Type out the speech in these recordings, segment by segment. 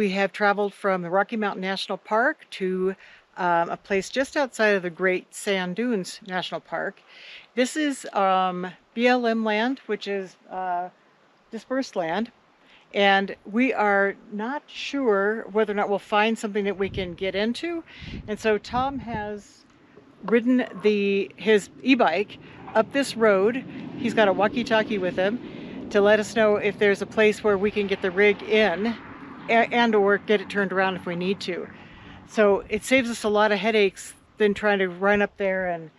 we have traveled from the Rocky Mountain National Park to a place just outside of the Great Sand Dunes National Park. This is BLM land, which is dispersed land, and we are not sure whether or not we'll find something that we can get into. And so Tom has ridden his e-bike up this road. He's got a walkie-talkie with him to let us know if there's a place where we can get the rig in and or get it turned around if we need to. So it saves us a lot of headaches than trying to run up there and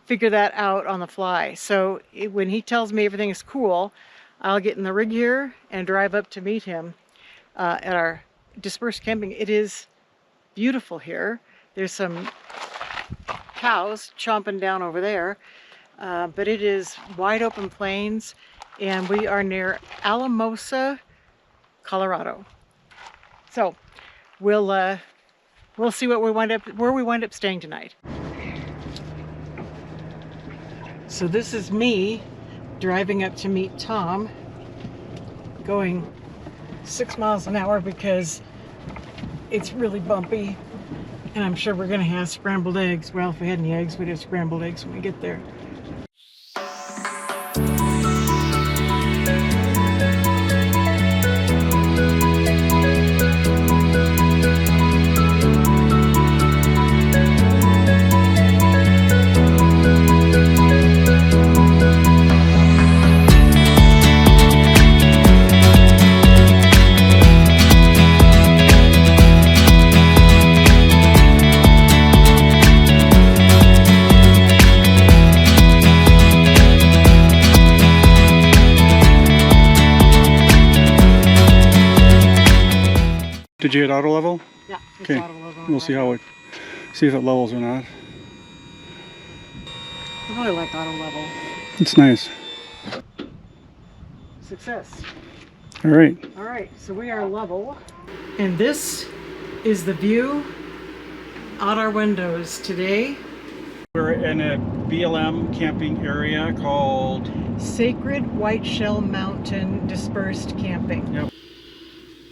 figure that out on the fly. So when he tells me everything is cool, I'll get in the rig here and drive up to meet him at our dispersed camping. It is beautiful here. There's some cows chomping down over there, but it is wide open plains, and we are near Alamosa, Colorado. So we'll see where we wind up staying tonight. So this is me driving up to meet Tom, going 6 miles an hour because it's really bumpy, and I'm sure we're gonna have scrambled eggs. Well, if we had any eggs, we'd have scrambled eggs when we get there. Did you hit auto level? Yeah, it's okay. Auto level. We'll see if it levels or not. I really like auto level. It's nice. Success. All right. All right, so we are level. And this is the view out our windows today. We're in a BLM camping area called Sacred White Shell Mountain Dispersed Camping. Yep.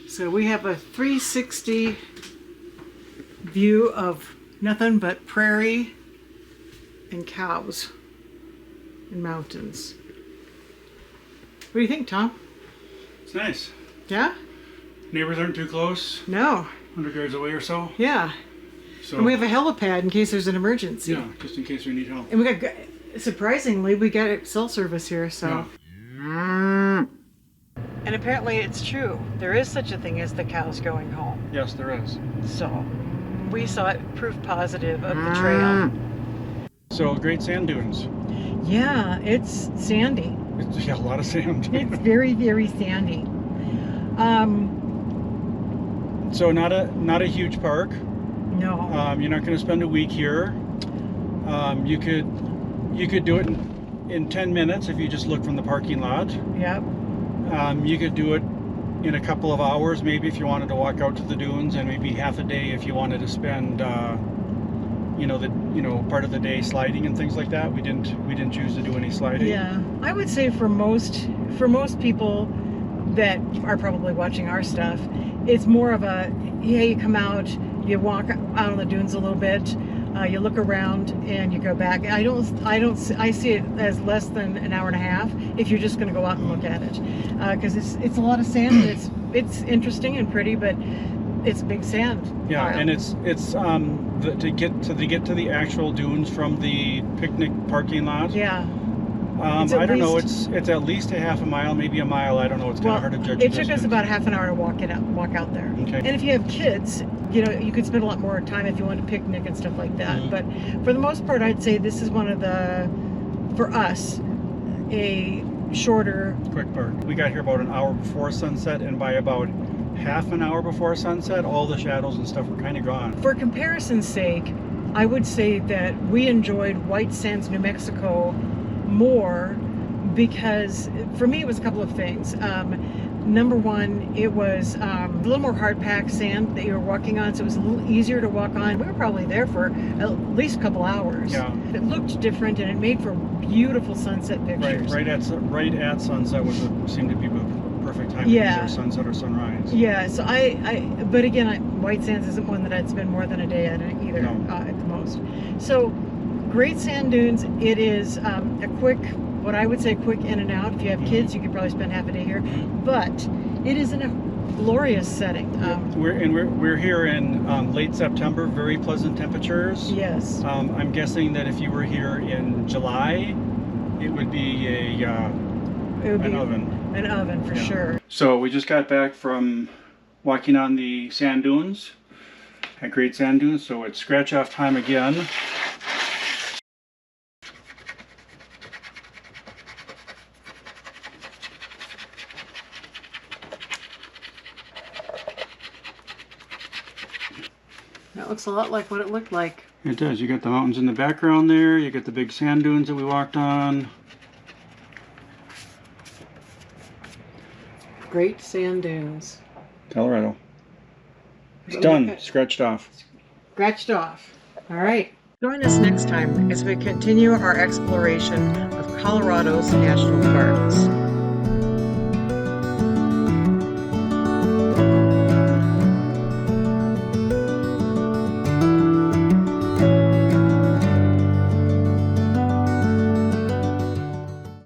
So we have a 360 view of nothing but prairie and cows and mountains. What do you think, Tom? It's nice. Yeah? Neighbors aren't too close. No. 100 yards away or so. Yeah. So And we have a helipad in case there's an emergency. yeah, just in case we need help. And we got, surprisingly, we got cell service here, so. Yeah. And apparently it's true. There is such a thing as the cows going home. Yes, there is. So we saw it proof positive of the trail. So Great Sand Dunes. Yeah, it's sandy. It's a lot of sand. It's very, very sandy. So not a huge park. No. You're not going to spend a week here. You could do it in 10 minutes if you just look from the parking lot. Yep. You could do it in a couple of hours, maybe if you wanted to walk out to the dunes, and maybe half a day if you wanted to spend, part of the day sliding and things like that. We didn't choose to do any sliding. Yeah, I would say for most people that are probably watching our stuff, it's more of a, yeah, you come out, you walk out on the dunes a little bit, you look around and you go back. I see it as less than an hour and a half if you're just going to go out and look at it, because it's a lot of sand. And it's interesting and pretty, but it's big sand. Yeah, and it's to get to the actual dunes from the picnic parking lot. Yeah. I don't know. It's at least a half a mile, maybe a mile. I don't know. It's kind of hard to judge. It took us about half an hour to walk out there. Okay. And if you have kids, you could spend a lot more time if you want to picnic and stuff like that. Mm-hmm. But for the most part, I'd say this is one of for us, a shorter. Quick park. We got here about an hour before sunset, and by about half an hour before sunset, all the shadows and stuff were kind of gone. For comparison's sake, I would say that we enjoyed White Sands, New Mexico more because for me it was a couple of things. Number one, it was a little more hard-packed sand that you were walking on, so it was a little easier to walk on. We were probably there for at least a couple hours. Yeah. It looked different, and it made for beautiful sunset pictures. Right at sunset seemed to be the perfect time Yeah. to either sunset or sunrise. Yeah, so but again, White Sands isn't one that I'd spend more than a day at either, No. at the most. So, Great Sand Dunes, it is a quick, what I would say quick in and out. If you have kids, you could probably spend half a day here. But it is in a glorious setting. We're here in late September, very pleasant temperatures. Yes. I'm guessing that if you were here in July, it would be an oven. An oven for sure. So we just got back from walking on the sand dunes at Great Sand Dunes, so it's scratch off time again. That looks a lot like what it looked like. It does. You got the mountains in the background there. You got the big sand dunes that we walked on. Great Sand Dunes. Colorado. It's done. Scratched off. Scratched off. All right. Join us next time as we continue our exploration of Colorado's national parks.